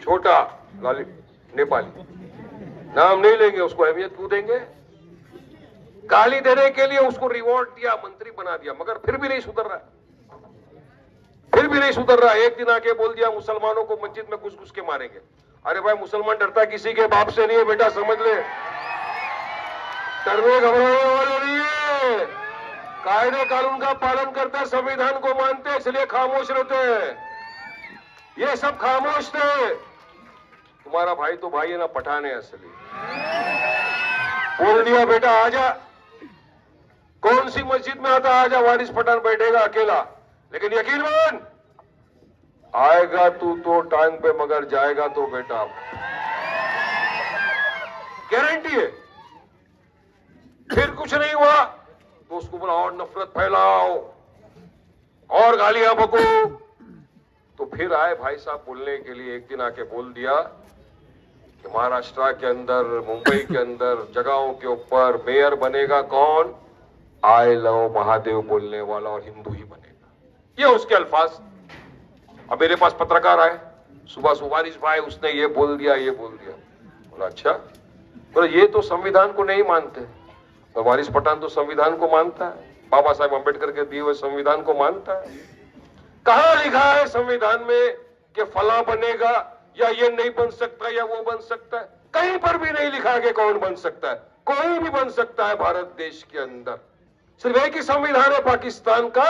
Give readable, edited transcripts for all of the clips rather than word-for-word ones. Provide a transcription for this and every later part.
छोटा नेपाली, नाम नहीं लेंगे, उसको अहमियत क्यों देंगे? गाली देने के लिए उसको रिवॉर्ड दिया, मंत्री बना दिया, मगर फिर भी नहीं सुधर रहा, फिर भी नहीं सुधर रहा। एक दिन आके बोल दिया मुसलमानों को मस्जिद में घुस घुस के मारेंगे। अरे भाई, मुसलमान डरता किसी के बाप से नहीं है बेटा, समझ ले। डरने घबराने वाले नहीं है, कायदे कानून का पालन करते हैं, संविधान को मानते हैं, इसलिए खामोश रहते हैं। ये सब खामोश थे। तुम्हारा भाई तो भाई है ना, पठान है असली। बोल दिया बेटा आजा, कौन सी मस्जिद में आता, आजा, वारिस पठान बैठेगा अकेला, लेकिन यकीन मान, आएगा तू तो टांग पे, मगर जाएगा तो बेटा, गारंटी है। फिर कुछ नहीं हुआ तो उसको बोला और नफरत फैलाओ और गालियां बको, तो फिर आए भाई साहब बोलने के लिए। एक दिन आके बोल दिया कि महाराष्ट्र के अंदर, मुंबई के अंदर जगहों के ऊपर मेयर बनेगा कौन? आई लव महादेव बोलने वाला और हिंदू ही बनेगा। ये उसके अल्फाज। अब मेरे पास पत्रकार आए सुबह, सुवारिश भाई उसने ये बोल दिया, ये बोल दिया। बोला अच्छा, बोला ये तो संविधान को नहीं मानते। तो वारिस पठान तो संविधान को मानता है, बाबा साहेब अम्बेडकर के दिए हुए संविधान को मानता है। कहां लिखा है संविधान में कि फला बनेगा या ये नहीं बन सकता या वो बन सकता है? कहीं पर भी नहीं लिखा कि कौन बन सकता है। कोई भी बन सकता है भारत देश के अंदर। सिर्फ एक ही संविधान है पाकिस्तान का,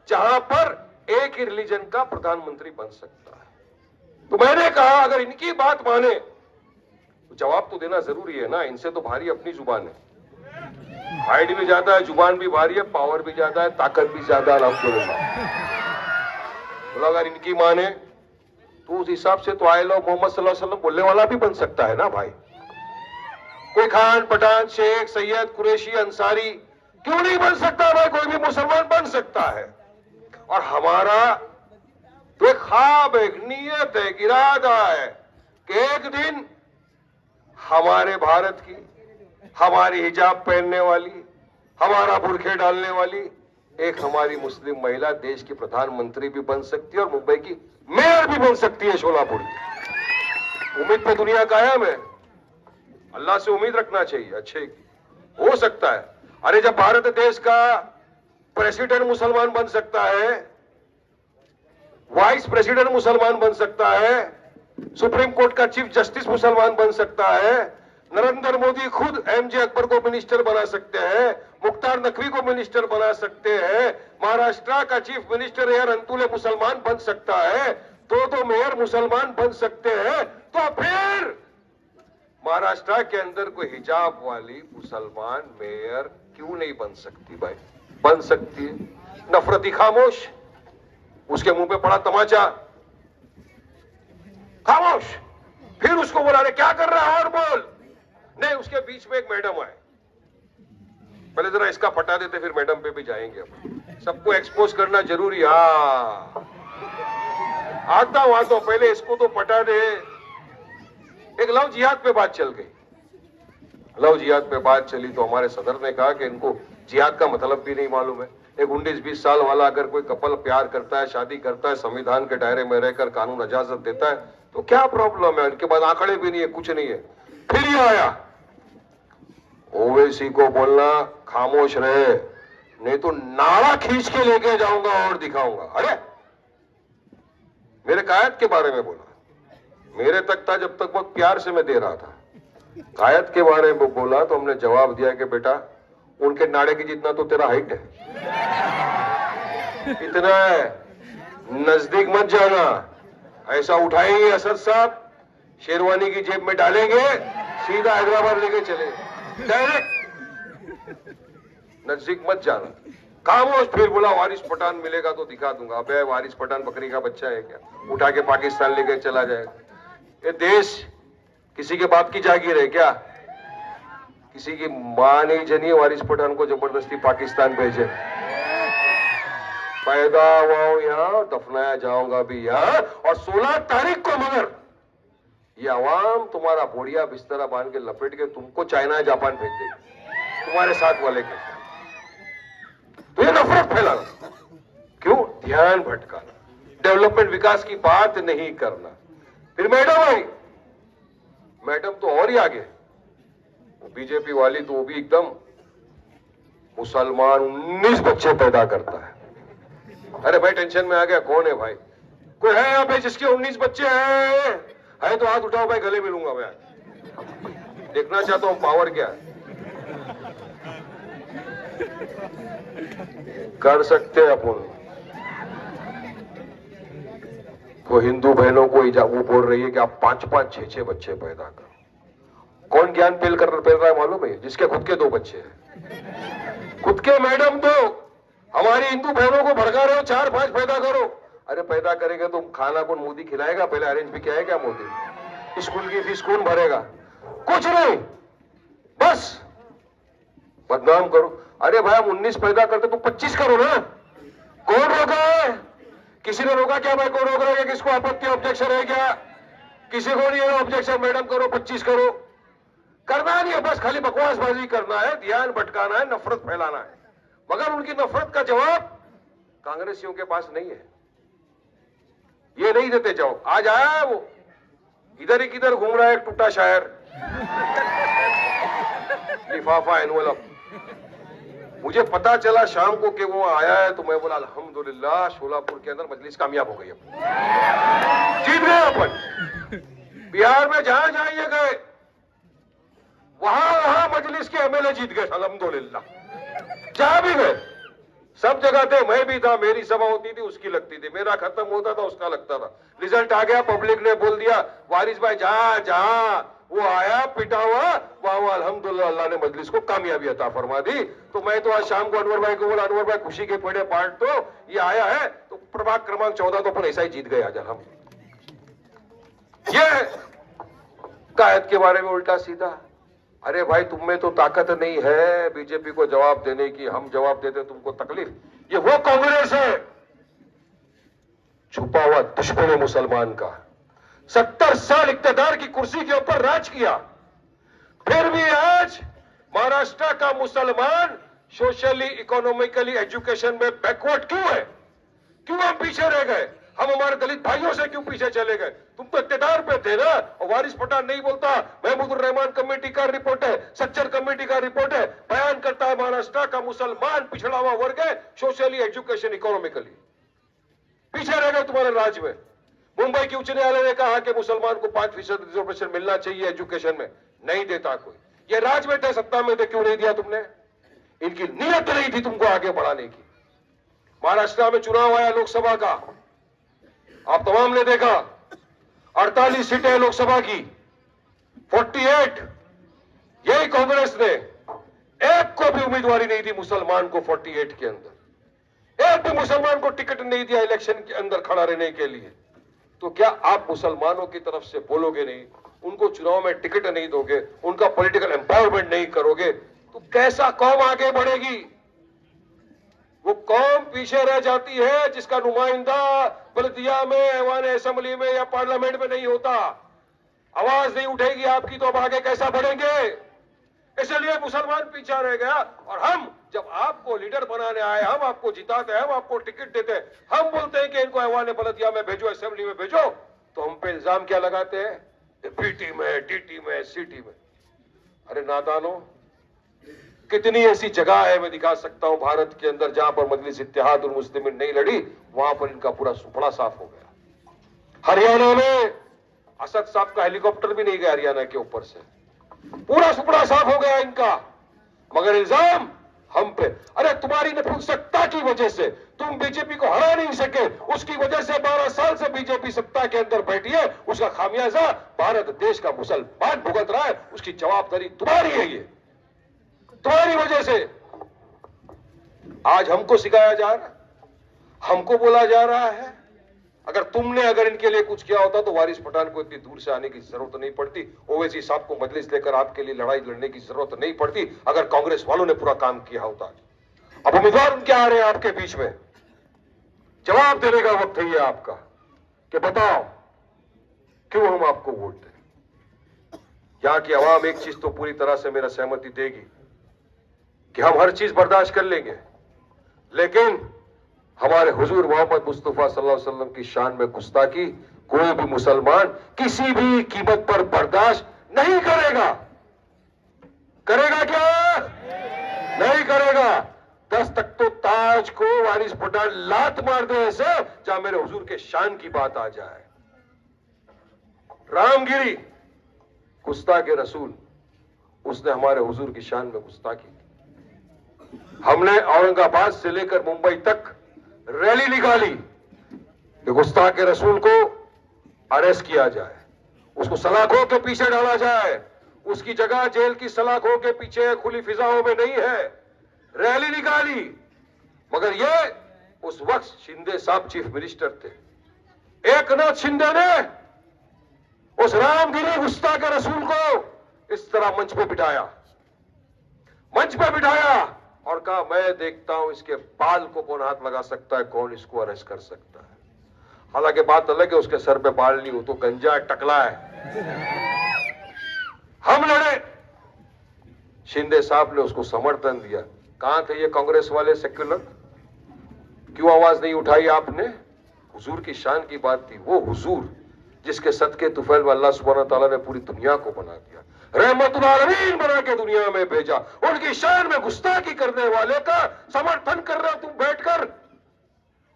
जहां पर एक ही रिलीजन का प्रधानमंत्री बन सकता है। तो मैंने कहा अगर इनकी बात माने तो जवाब तो देना जरूरी है ना, इनसे तो भारी अपनी जुबान है। हाइट भी ज्यादा है, जुबान भी भारी है, पावर भी ज्यादा है, ताकत भी ज्यादा है। बोला अगर इनकी माने तो उस हिसाब से तो आए लोग मोहम्मद सल्लल्लाहु अलैहि वसल्लम बोलने वाला भी बन सकता है ना भाई। कोई खान, पठान, शेख, सैयद, कुरैशी, अंसारी क्यों नहीं बन सकता भाई? कोई भी मुसलमान बन सकता है। और हमारा तो एक ख्वाब है, एक नियत है, एक इरादा है कि एक दिन हमारे भारत की, हमारी हिजाब पहनने वाली, हमारा बुरखे डालने वाली एक हमारी मुस्लिम महिला देश की प्रधानमंत्री भी बन सकती है और मुंबई की मेयर भी बन सकती है, शोलापुर की। उम्मीद पे दुनिया कायम है, अल्लाह से उम्मीद रखना चाहिए अच्छे की, हो सकता है। अरे जब भारत देश का प्रेसिडेंट मुसलमान बन सकता है, वाइस प्रेसिडेंट मुसलमान बन सकता है, सुप्रीम कोर्ट का चीफ जस्टिस मुसलमान बन सकता है, नरेंद्र मोदी खुद एमजे अकबर को मिनिस्टर बना सकते हैं, मुख्तार नकवी को मिनिस्टर बना सकते हैं, महाराष्ट्र का चीफ मिनिस्टर एयर अंतुले मुसलमान बन सकता है, तो मेयर मुसलमान बन सकते हैं, तो फिर महाराष्ट्र के अंदर कोई हिजाब वाली मुसलमान मेयर क्यों नहीं बन सकती भाई? बन सकती है। नफरती खामोश, उसके मुंह पे पड़ा तमाचा, खामोश। फिर उसको बोला अरे क्या कर रहा है और बोल। नहीं, उसके बीच में एक मैडम आए, पहले जरा इसका पटा देते फिर मैडम पे भी जाएंगे। सबको एक्सपोज करना जरूरी। हाँ आता हूं, आता हूं, पहले इसको तो पटा दे। एक लव जिहाद पे बात चल गई। लव जिहाद पे बात चली तो हमारे सदर ने कहा कि इनको जिहाद का मतलब भी नहीं मालूम है। एक 19-20 साल वाला अगर कोई कपल प्यार करता है, शादी करता है, संविधान के दायरे में रहकर कानून इजाजत देता है तो क्या प्रॉब्लम है? इनके पास आंकड़े भी नहीं है, कुछ नहीं है। फिर ये आया, ओवैसी को बोलना खामोश रहे, नहीं तो नाड़ा खींच के लेके जाऊंगा और दिखाऊंगा। अरे मेरे कायद के बारे में बोला, मेरे तक था जब तक बहुत प्यार से मैं दे रहा था। कायद के बारे में बोला तो हमने जवाब दिया कि बेटा उनके नाड़े की जितना तो तेरा हाइट है, इतना है, नजदीक मत जाना। ऐसा उठाएंगे असद साहब, शेरवानी की जेब में डालेंगे, सीधा हैदराबाद लेके चले डायरेक्ट, नजदीक मत जाना। खामोश। फिर बोला वारिस पठान मिलेगा तो दिखा दूंगा। अबे वारिस पठान बकरी का बच्चा है क्या, उठा के पाकिस्तान लेके चला जाएगा? ये देश किसी के बाप की जागीर है क्या? किसी की मां नहीं जनी वारिस पठान को जबरदस्ती पाकिस्तान भेजे। पैदा हुआ हूं यहां, दफनाया जाऊंगा भी यहां, और 16 तारीख को मगर ये अवाम तुम्हारा बोड़िया बिस्तरा बांध के लपेट के तुमको चाइना जापान भेज देगी, तुम्हारे साथ वाले के साथ। तो ये नफरत फैलाना क्यों? ध्यान भटकाना, डेवलपमेंट विकास की बात नहीं करना। फिर मैडम आई, मैडम तो और ही आगे, बीजेपी वाली तो वो भी एकदम मुसलमान 19 बच्चे पैदा करता है। अरे भाई टेंशन में आ गया, कौन है भाई? कोई है यहाँ पे जिसके 19 बच्चे हैं? है तो हाथ उठाओ भाई, गले मिलूंगा मैं। देखना चाहता हूं पावर क्या है। कर सकते हैं अपन। वो हिंदू बहनों को वो बोल रही है कि आप 5-5, 6-6 बच्चे पैदा करो। कौन ज्ञान पेल रहा है मालूम है? जिसके खुद के 2 बच्चे हैं। खुद के मैडम तो हमारी हिंदू बहनों को भड़का रहे हो 4-5 पैदा करो। अरे पैदा करेंगे तो खाना कौन मोदी खिलाएगा? पहले अरेंज भी किया है क्या मोदी? स्कूल की फीस कौन भरेगा? कुछ नहीं, बस बदनाम करो। अरे भाई हम 19 पैदा करते तो 25 करो ना। कौन रोका है? किसी ने रोका क्या भाई? कौन रोक रहा है? किसको आपत्ति ऑब्जेक्शन है क्या? किसी को नहीं है ऑब्जेक्शन। मैडम करो, 25 करो। करना नहीं है, बस खाली बकवासबाजी करना है, ध्यान भटकाना है, नफरत फैलाना है। मगर उनकी नफरत का जवाब कांग्रेसियों के पास नहीं है। ये नहीं देते जवाब। आज आया है वो, इधर ही किधर घूम रहा है, एक टूटा शायर, लिफाफा एनवलप। मुझे पता चला शाम को कि वो आया है, तो मैं बोला अल्हम्दुलिल्लाह शोलापुर के अंदर मजलिस कामयाब हो गई, जीत गए अपन। बिहार में जहां जहां ये गए वहां मजलिस के एमएलए जीत गए, अल्हम्दुलिल्लाह। जहां भी गए सब जगह थे। मैं भी था, मेरी सभा होती थी उसकी लगती थी, मेरा खत्म होता था उसका लगता था। रिजल्ट आ गया, पब्लिक ने बोल दिया वारिस भाई जहां जहां वो आया पिटा हुआ वहां अल्हम्दुलिल्लाह अल्लाह ने मजलिस को कामयाबी अता फरमा दी। तो मैं तो आज शाम को अनवर भाई को बोला, अनवर भाई खुशी के पेड़े पार्ट तो ये आया है तो प्रभाग क्रमांक 14 तो अपन ऐसा ही जीत गए आज हम। ये कायद के बारे में उल्टा सीधा। अरे भाई तुम में तो ताकत नहीं है बीजेपी को जवाब देने की, हम जवाब देते तुमको तकलीफ। ये वो कांग्रेस है छुपा हुआ दुश्मन है मुसलमान का। 70 साल इक्तदार की कुर्सी के ऊपर राज किया, फिर भी आज महाराष्ट्र का मुसलमान सोशली इकोनॉमिकली एजुकेशन में बैकवर्ड क्यों है? क्यों हम पीछे रह गए? हम हमारे दलित भाइयों से क्यों पीछे चले गए? तुम तो इक्तदार पे थे ना। और वारिस पठान नहीं बोलता, महमूदुर रहमान कमेटी का रिपोर्ट है, सच्चर कमेटी का रिपोर्ट है, बयान करता है महाराष्ट्र का मुसलमान पिछड़ा हुआ वर्ग है, सोशली एजुकेशन इकोनॉमिकली पीछे रह गए तुम्हारे राज्य में। मुंबई की उच्च न्यायालय ने कहा कि मुसलमान को 5% रिजर्वेशन मिलना चाहिए एजुकेशन में, नहीं देता कोई। ये राज में थे, सत्ता में थे, क्यों नहीं दिया तुमने? इनकी नीयत नहीं थी तुमको आगे बढ़ाने की। महाराष्ट्र में चुनाव आया लोकसभा का, आप तमाम ने देखा, 48 सीटें लोकसभा की, 48 यही कांग्रेस ने, एक को भी उम्मीदवारी नहीं दी मुसलमान को 48 के अंदर। एक भी मुसलमान को टिकट नहीं दिया इलेक्शन के अंदर खड़ा रहने के लिए। तो क्या आप मुसलमानों की तरफ से बोलोगे नहीं, उनको चुनाव में टिकट नहीं दोगे, उनका पॉलिटिकल एम्पावरमेंट नहीं करोगे, तो कैसा कौम आगे बढ़ेगी? वो कौम पीछे रह जाती है जिसका नुमाइंदा बल्दिया में, ऐवान असेंबली में या पार्लियामेंट में नहीं होता। आवाज नहीं उठेगी आपकी तो अब आगे कैसा बढ़ेंगे? इसलिए मुसलमान पीछे रह गया। और हम जब आपको लीडर बनाने आए, हम आपको जिताते हैं, हम आपको टिकट देते हैं, हम बोलते हैं कि इनको ऐवान बल्दिया में भेजो, असेंबली में भेजो, तो हम पे इल्जाम क्या लगाते हैं? पीटी में, डीटी में, सीटी में। अरे नादानो, कितनी ऐसी जगह है मैं दिखा सकता हूं भारत के अंदर जहां पर मजलिस इत्तेहाद और मुस्लिमीन नहीं लड़ी, वहां पर इनका पूरा सुपड़ा साफ हो गया। हरियाणा में असद साहब का हेलीकॉप्टर भी नहीं गया हरियाणा के ऊपर से, पूरा सुपड़ा साफ हो गया इनका। मगर इल्जाम हम पे। अरे तुम्हारी नपुंसकता की वजह से तुम बीजेपी को हरा नहीं सके, उसकी वजह से 12 साल से बीजेपी सत्ता के अंदर बैठी है, उसका खामियाजा भारत देश का मुसलमान भुगत रहा है। उसकी जवाबदारी तुम्हारी है, ये तुम्हारी वजह से आज हमको सिखाया जा रहा है, हमको बोला जा रहा है। अगर इनके लिए कुछ किया होता तो वारिस पठान को इतनी दूर से आने की जरूरत नहीं पड़ती, ओवैसी साहब को मजलिस लेकर आपके लिए लड़ाई लड़ने की जरूरत नहीं पड़ती, अगर कांग्रेस वालों ने पूरा काम किया होता। अब उम्मीदवार उनके आ रहे हैं आपके बीच में, जवाब देने का वक्त है ये आपका कि बताओ क्यों हम आपको वोट दें। यहां की आवाम एक चीज तो पूरी तरह से मेरा सहमति देगी कि हम हर चीज बर्दाश्त कर लेंगे, लेकिन हमारे हुजूर मोहम्मद मुस्तफा सल्लल्लाहु अलैहि वसल्लम की शान में गुस्ताखी कोई भी मुसलमान किसी भी कीमत पर बर्दाश्त नहीं करेगा। करेगा क्या? नहीं करेगा। 10 तक तो ताज को वारिस पठान लात मार दे ऐसे, जहां मेरे हुजूर के शान की बात आ जाए। रामगिरी गुस्ताखे रसूल, उसने हमारे हुजूर की शान में गुस्ताखी की। हमने औरंगाबाद से लेकर मुंबई तक रैली निकाली कि गुस्ताखे रसूल को अरेस्ट किया जाए, उसको सलाखों के पीछे डाला जाए। उसकी जगह जेल की सलाखों के पीछे खुली फिजाओं में नहीं है। रैली निकाली, मगर ये उस वक्त शिंदे साहब चीफ मिनिस्टर थे। एकनाथ शिंदे ने उस रामगिरी गुस्ताखे रसूल को इस तरह मंच पे बिठाया और कहा, मैं देखता हूं इसके बाल को कौन हाथ लगा सकता है, कौन इसको अरेस्ट कर सकता है। हालांकि बात अलग है, उसके सर पे बाल नहीं हो तो गंजा टकला है। हम लड़े, शिंदे साहब ने उसको समर्थन दिया। कहां थे ये कांग्रेस वाले सेक्युलर? क्यों आवाज नहीं उठाई आपने? हुजूर की शान की बात थी। वो हुजूर जिसके सदके तुफैल में अल्लाह सुब्हानहू तआला ने पूरी दुनिया को बना दिया, रहमतुल आलमीन बना के दुनिया में भेजा, उनकी शान में गुस्ताखी करने वाले का समर्थन कर रहे हो तुम बैठकर।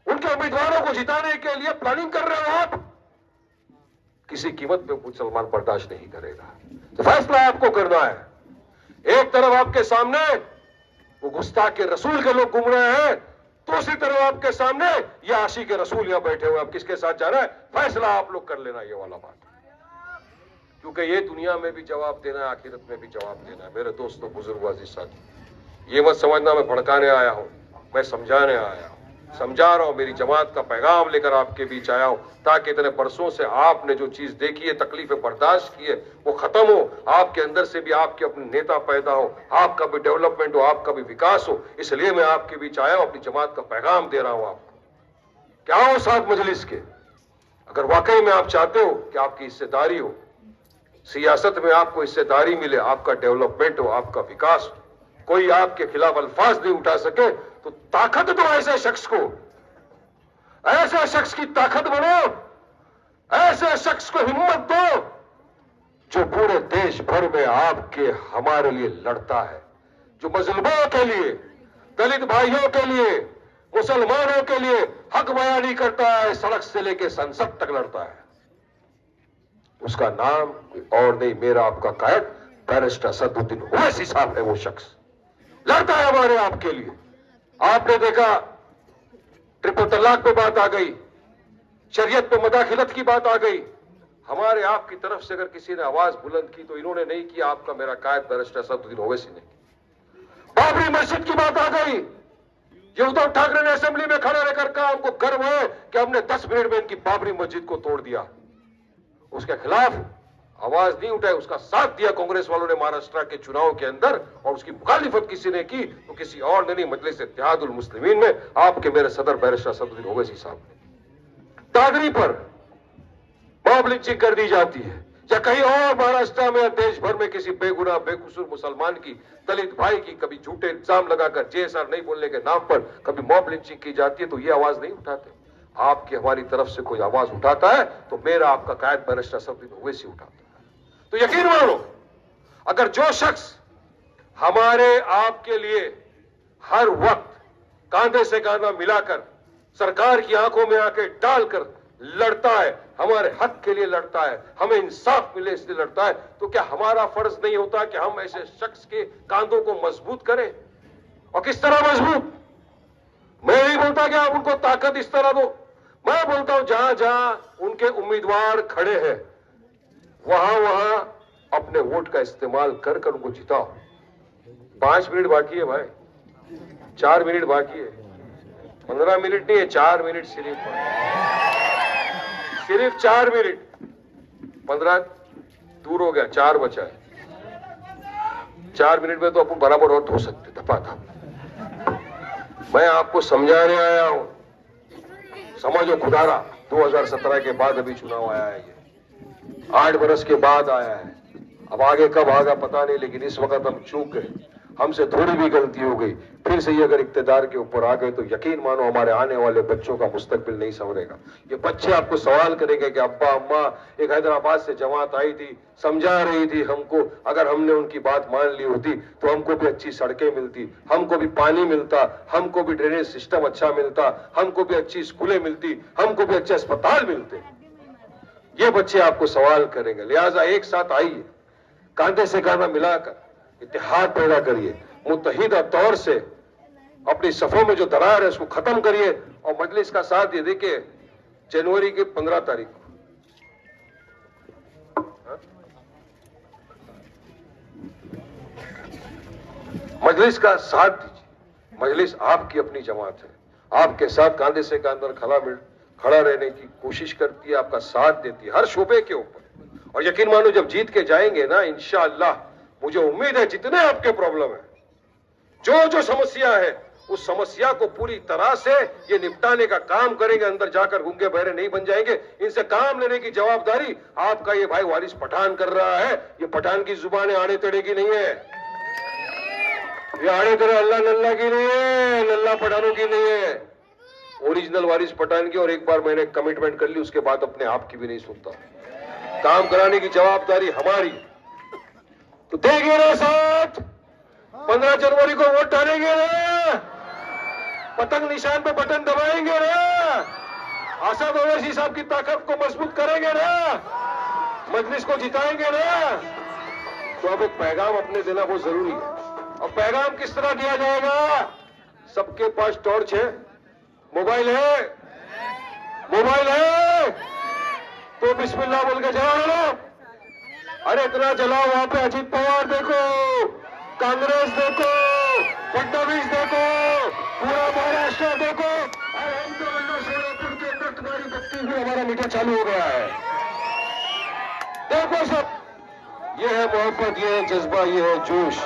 उनके उम्मीदवारों को जिताने के लिए प्लानिंग कर रहे हो आप। किसी कीमत पे मुसलमान बर्दाश्त नहीं करेगा। तो फैसला आपको करना है। एक तरफ आपके सामने वो गुस्ताखे रसूल के लोग घूम रहे हैं, दूसरी तरफ आपके सामने ये आशिक रसूल यहां बैठे हुए। आप किसके साथ जा रहे हैं, फैसला आप लोग कर लेना, ये वाला बात। क्योंकि ये दुनिया में भी जवाब देना है, आखिरत में भी जवाब देना है। मेरे दोस्तों, बुजुर्ग, अजीज साथी, ये मत समझना मैं भड़काने आया हूं, मैं समझाने आया हूं, समझा रहा हूं। मेरी जमात का पैगाम लेकर आपके बीच आया हूं, ताकि इतने बरसों से आपने जो चीज देखी है, तकलीफें बर्दाश्त की है, वो खत्म हो। आपके अंदर से भी आपके अपने नेता पैदा हो, आपका भी डेवलपमेंट हो, आपका भी विकास हो। इसलिए मैं आपके बीच आया हूं, अपनी जमात का पैगाम दे रहा हूं आपको। क्या हो साथ मजलिस के, अगर वाकई में आप चाहते हो कि आपकी हिस्सेदारी हो, सियासत में आपको हिस्सेदारी मिले, आपका डेवलपमेंट हो, आपका विकास हो, कोई आपके खिलाफ अल्फाज नहीं उठा सके, तो ताकत दो ऐसे शख्स को, ऐसे शख्स की ताकत बनो, ऐसे शख्स को हिम्मत दो जो पूरे देश भर में आपके हमारे लिए लड़ता है, जो मजलूमों के लिए, दलित भाइयों के लिए, मुसलमानों के लिए हक बयानी करता है, सड़क से लेकर संसद तक लड़ता है। उसका नाम कोई और नहीं, मेरा आपका कायद बैरिस्टर असदुद्दीन ओवैसी साहब है। वो शख्स लड़ता है हमारे आपके लिए। आपने देखा ट्रिपल तलाक पे बात आ गई, शरीयत पे मदाखिलत की बात आ गई। हमारे आपकी तरफ से अगर किसी ने आवाज बुलंद की तो इन्होंने नहीं किया, आपका मेरा कायद बैरिस्टर असदुद्दीन ओवैसी ने। बाबरी मस्जिद की बात आ गई, ये उद्धव ठाकरे ने असेंबली में खड़े रहकर कहा, हमको गर्व है कि हमने 10 मिनट में इनकी बाबरी मस्जिद को तोड़ दिया। उसके खिलाफ आवाज नहीं उठाई, उसका साथ दिया कांग्रेस वालों ने महाराष्ट्र के चुनाव के अंदर, और उसकी मुखालिफत किसी ने की तो किसी और ने नहीं, मजलिस इत्तेहादुल मुस्लिमीन में आपके मेरे सदर बैरिस्टर असदुद्दीन ओवैसी साहब ने। दादरी पर मॉब लिंचिंग कर दी जाती है, या कहीं और महाराष्ट्र में, देश भर में किसी बेगुनाह बेकसूर मुसलमान की, दलित भाई की कभी झूठे इल्जाम लगाकर जेएसआर नहीं बोलने के नाम पर कभी मॉब लिंचिंग की जाती है, तो ये आवाज नहीं उठाते। आपकी हमारी तरफ से कोई आवाज उठाता है तो मेरा आपका कायद बैरिस्टर असदुद्दीन ओवैसी उठाता है। तो यकीन मानो, अगर जो शख्स हमारे आपके लिए हर वक्त कांधे से कांधा मिलाकर सरकार की आंखों में आके डालकर लड़ता है, हमारे हक के लिए लड़ता है, हमें इंसाफ मिले इसलिए लड़ता है, तो क्या हमारा फर्ज नहीं होता कि हम ऐसे शख्स के कांधों को मजबूत करें? और किस तरह मजबूत? मैं नहीं बोलता कि आप उनको ताकत इस तरह दो, मैं बोलता हूं जहां जहां उनके उम्मीदवार खड़े हैं वहां वहां अपने वोट का इस्तेमाल कर कर उनको जिताओ। 5 मिनट बाकी है भाई, 4 मिनट बाकी है, 15 मिनट नहीं है, 4 मिनट सिर्फ 4 मिनट, 15 दूर हो गया, 4 बचा है। 4 मिनट में तो अपन बराबर और हो सकते धपाधप। मैं आपको समझाने आया हूं, समझो खुदारा, 2017 के बाद अभी चुनाव आया है, ये 8 बरस के बाद आया है। अब आगे कब आगा पता नहीं, लेकिन इस वक्त हम चूक गए। हमसे थोड़ी भी गलती हो गई, फिर से ये अगर इक्तदार के ऊपर आ गए तो यकीन मानो हमारे आने वाले बच्चों का मुस्तकबिल नहीं संवरेगा। ये बच्चे आपको सवाल करेंगे कि अब्बा अम्मा एक हैदराबाद से जमात आई थी, समझा रही थी हमको, अगर हमने उनकी बात मान ली होती तो हमको भी अच्छी सड़कें मिलती, हमको भी पानी मिलता, हमको भी ड्रेनेज सिस्टम अच्छा मिलता, हमको भी अच्छी स्कूलें मिलती, हमको भी अच्छे अस्पताल मिलते। ये बच्चे आपको सवाल करेंगे। लिहाजा एक साथ आइए, कांधे से कांधा मिलाकर इत्तेहाद पैदा करिए, मुत्तहिदा तौर से अपनी सफों में जो दरार है उसको खत्म करिए और मजलिस का साथ ये देखिए जनवरी की 15 तारीख को मजलिस का साथ दीजिए। मजलिस आपकी अपनी जमात है, आपके साथ कांधे से कांधा खड़ा रहने की कोशिश करती है, आपका साथ देती है हर शोबे के ऊपर। और यकीन मानो जब जीत के जाएंगे ना इंशाअल्लाह, मुझे उम्मीद है जितने आपके प्रॉब्लम है, जो जो समस्या है, उस समस्या को पूरी तरह से ये निपटाने का काम करेंगे। अंदर जाकर गूंगे बहरे नहीं बन जाएंगे। इनसे काम लेने की जवाबदारी आपका ये भाई वारिस पठान कर रहा है। ये पठान की जुबानें आड़े तेड़े की नहीं है, ये आड़े तेड़े अल्लाह नल्ला की नहीं है, नल्ला पठानों की नहीं है, ओरिजिनल वारिस पठान की। और एक बार मैंने कमिटमेंट कर ली, उसके बाद अपने आप की भी नहीं सुनता। काम कराने की जवाबदारी हमारी। तो देंगे ना साथ, 15 जनवरी को वोट डालेंगे ना, पतंग निशान पे बटन दबाएंगे ना, आसाद ओवैसी साहब की ताकत को मजबूत करेंगे ना, मजलिस को जिताएंगे ना। तो अब एक पैगाम अपने देना बहुत जरूरी है। और पैगाम किस तरह दिया जाएगा? सबके पास टॉर्च है, मोबाइल है, मोबाइल है तो बिस्मिल्लाह बोल के जला लो। अरे इतना जलाओ, वहां पे अजीत पवार देखो, कांग्रेस देखो, फडणवीस देखो, पूरा महाराष्ट्र देखो, और हम तो बंदा सोलापुर के अंदर तुम्हारी बत्ती भी हमारा मीटर चालू हो गया है। देखो सब, ये है मोहब्बत, ये है जज्बा, ये है जोश।